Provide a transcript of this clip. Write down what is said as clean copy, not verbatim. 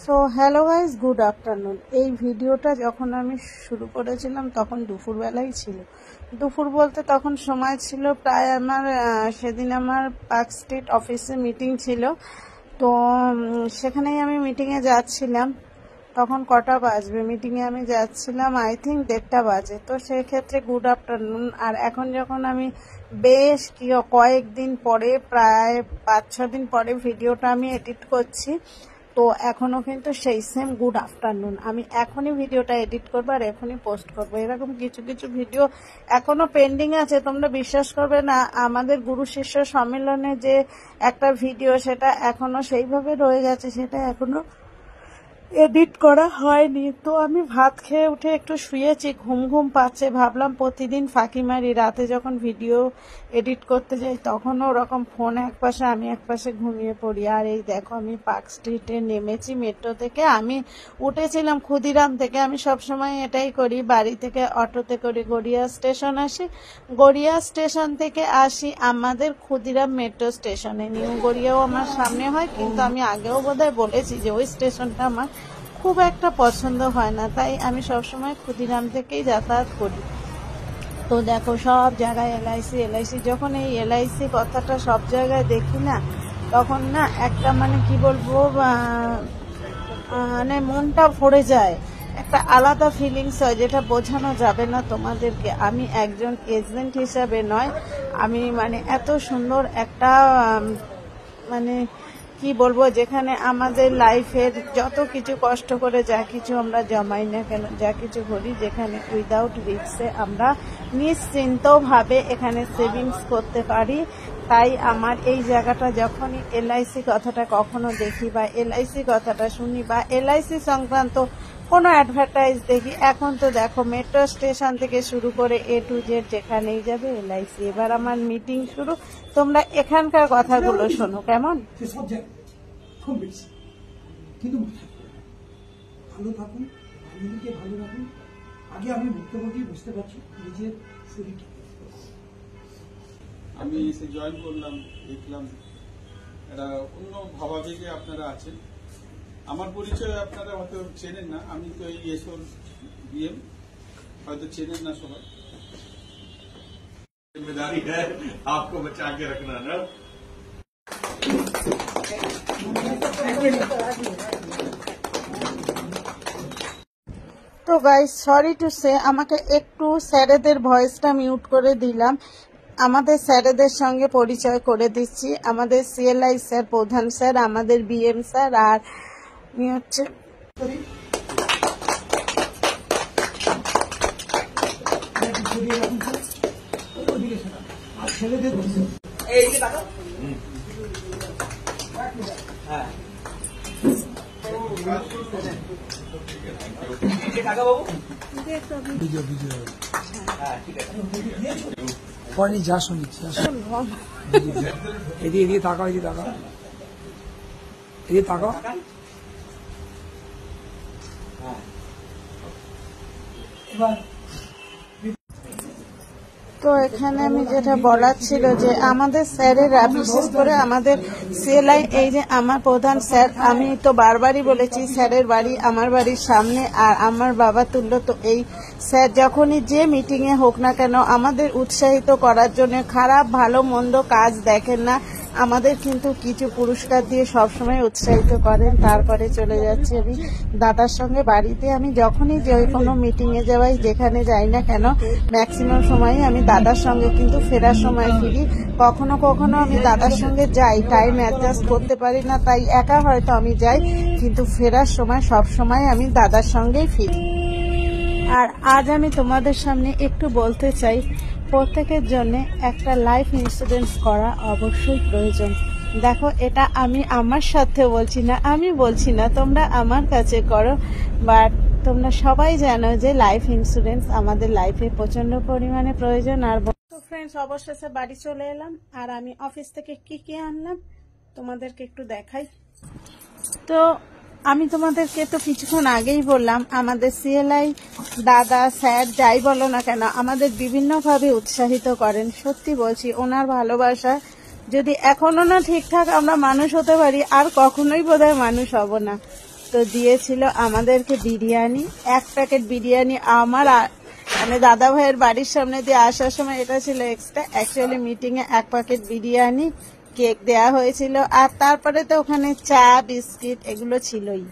So hello guys, good afternoon. এই ভিডিওটা যখন আমি শুরু করেছিলাম তখন দুপুরবেলাই ছিল। দুপুর বলতে তখন সময় ছিল প্রায় আমার সেদিন আমার পার্ক স্ট্রিট অফিসে মিটিং ছিল। তো সেখানেই আমি মিটিংয়ে যাচ্ছিলাম। তখন কটা বাজবে, মিটিংয়ে আমি যাচ্ছিলাম আই থিঙ্ক 1:30 বাজে। তো সেক্ষেত্রে গুড আফটারনুন। আর এখন যখন আমি বেশ কয়েকদিন পরে, প্রায় 5-6 দিন পরে ভিডিওটা আমি এডিট করছি, তো এখনও কিন্তু সেই সেম গুড আফটারনুন। আমি এখনই ভিডিওটা এডিট করবো আর এখনই পোস্ট করবো। এরকম কিছু কিছু ভিডিও এখনও পেন্ডিং আছে। তোমরা বিশ্বাস করবে না, আমাদের গুরু শিষ্য সম্মেলনে যে একটা ভিডিও, সেটা এখনও সেইভাবে রয়ে গেছে, সেটা এখনও এডিট করা হয়নি। তো আমি ভাত খেয়ে উঠে একটু শুয়েছি, ঘুম ঘুম পাচ্ছে। ভাবলাম প্রতিদিন ফাঁকি মারি, রাতে যখন ভিডিও এডিট করতে যাই তখনও ওরকম ফোন একপাশে, আমি একপাশে ঘুমিয়ে পড়ি। আর এই দেখো, আমি পার্ক স্ট্রিটে নেমেছি মেট্রো থেকে। আমি উঠেছিলাম ক্ষুদিরাম থেকে। আমি সবসময় এটাই করি, বাড়ি থেকে অটোতে করে গড়িয়া স্টেশন আসি, গড়িয়া স্টেশন থেকে আসি আমাদের ক্ষুদিরাম মেট্রো স্টেশনে। নিউ গড়িয়াও আমার সামনে হয়, কিন্তু আমি আগেও বোধহয় বলেছি যে ওই স্টেশনটা আমার খুব একটা পছন্দ হয় না, তাই আমি সবসময় ক্ষুদিরাম থেকেই যাতায়াত করি। তো দেখো, সব জায়গায় এলআইসি। যখন এই এলআইসি কথাটা সব জায়গায় দেখি না, তখন না একটা কি বলবো, মনটা ভরে যায়। একটা আলাদা ফিলিংস হয়, যেটা বোঝানো যাবে না তোমাদেরকে। আমি একজন এজেন্ট হিসাবে নয়, আমি এত সুন্দর একটা কি বলবো, যেখানে আমাদের লাইফের যত কিছু কষ্ট করে যা কিছু আমরা জমাই না কেন, যা কিছু করি, যেখানে উইদাউট রিস্কে আমরা নিশ্চিন্তভাবে এখানে সেভিংস করতে পারি। তাই আমার এই জায়গাটা যখনই এলআইসি কথাটা কখনো দেখি, বা এলআইসি কথাটা শুনি, বা এলআইসি সংক্রান্ত কোনো অ্যাডভার্টাইজ দেখি, এখন তো দেখো মেট্রো স্টেশন থেকে শুরু করে A to Z যেখানেই যাবে এলআইসি। এবার আমার মিটিং শুরু, তোমরা এখানকার কথাগুলো শোনো কেমন। কিন্তু ভালো থাকুন, ফ্যামিলিকে ভালো রাখুন। আগে আমি ভুক্তভোগী, বুঝতে পারছি নিজের শরীরটা। আমি এসে জয়েন করলাম, দেখলাম একটা অন্য ভাবাবেগে আপনারা আছেন। আমার পরিচয় আপনারা হয়তো চেনেন না, আমি তো এই এসোর বিএম, হয়তো চেনেন না সবাই। जिम्मेदारी है आपको बचा के रखना ना। তো গাইস, সরি টু সে, আমাকে একটু স্যারেদের ভয়েসটা মিউট করে দিলাম। আমাদের স্যারেদের সঙ্গে পরিচয় করে দিচ্ছি। আমাদের সিএলআই স্যার, প্রধান স্যার, আমাদের বিএম স্যার, আর হচ্ছে ছেলেদের যা শুনেছি এদিকে তাকাও, এদিকে তাকাও, এদিকে তাকাও। এবার তো এখানে আমি যেটা বলার ছিল যে আমাদের স্যারেরা, বিশেষ করে আমাদের সিএলআই, এই যে আমার প্রধান স্যার, আমি তো বারবারই বলেছি স্যারের বাড়ি আমার বাড়ির সামনে আর আমার বাবা তুল্য। তো এই স্যার যখনই যে মিটিংয়ে হোক না কেন আমাদের উৎসাহিত করার জন্য, খারাপ ভালো মন্দ কাজ দেখেন না, আমাদের কিন্তু কিছু পুরস্কার দিয়ে সবসময় উৎসাহিত করেন। তারপরে চলে যাচ্ছি আমি দাদার সঙ্গে বাড়িতে। আমি যখনই যে কোনো মিটিংয়ে যাই, যেখানে যাই না কেন, ম্যাক্সিমাম সময়ই আমি দাদার সঙ্গে কিন্তু ফেরার সময় ফিরি। কখনো কখনো আমি দাদার সঙ্গে যাই, টাইম অ্যাডজাস্ট করতে পারি না, তাই একা হয়তো আমি যাই, কিন্তু ফেরার সময় সব সময় আমি দাদার সঙ্গেই ফিরি। আর আজ আমি তোমাদের সামনে একটু বলতে চাই, প্রত্যেকের জন্য একটা লাইফ ইন্স্যুরেন্স করা অবশ্যই প্রয়োজন। দেখো, এটা আমি আমার সাথে বলছি না, তোমরা আমার কাছে করো, বাট তোমরা সবাই জানো যে লাইফ ইন্স্যুরেন্স আমাদের লাইফে প্রচন্ড পরিমাণে প্রয়োজন। আর তো ফ্রেন্ডস, অবশেষে বাড়ি চলে এলাম, আর আমি অফিস থেকে কি আনলাম তোমাদেরকে একটু দেখাই। তো আমি তোমাদেরকে তো কিছুক্ষণ আগেই বললাম, আমাদের সিএলআই দাদা, স্যার, যাই বলো না কেন, আমাদের বিভিন্নভাবে উৎসাহিত করেন। সত্যি বলছি, ওনার ভালোবাসা যদি এখনো না ঠিকঠাক আমরা মানুষ হতে পারি, আর কখনোই বোধহয় মানুষ হব না। তো দিয়েছিল আমাদেরকে বিরিয়ানি, 1 প্যাকেট বিরিয়ানি। আমার মানে দাদা ভাইয়ের বাড়ির সামনে দিয়ে আসার সময় এটা ছিল এক্সট্রা। অ্যাকচুয়ালি মিটিং এ 1 প্যাকেট বিরিয়ানি, কেক দেয়া হয়েছিল, আর তারপরে তো ওখানে চা বিস্কিট এগুলো ছিলই।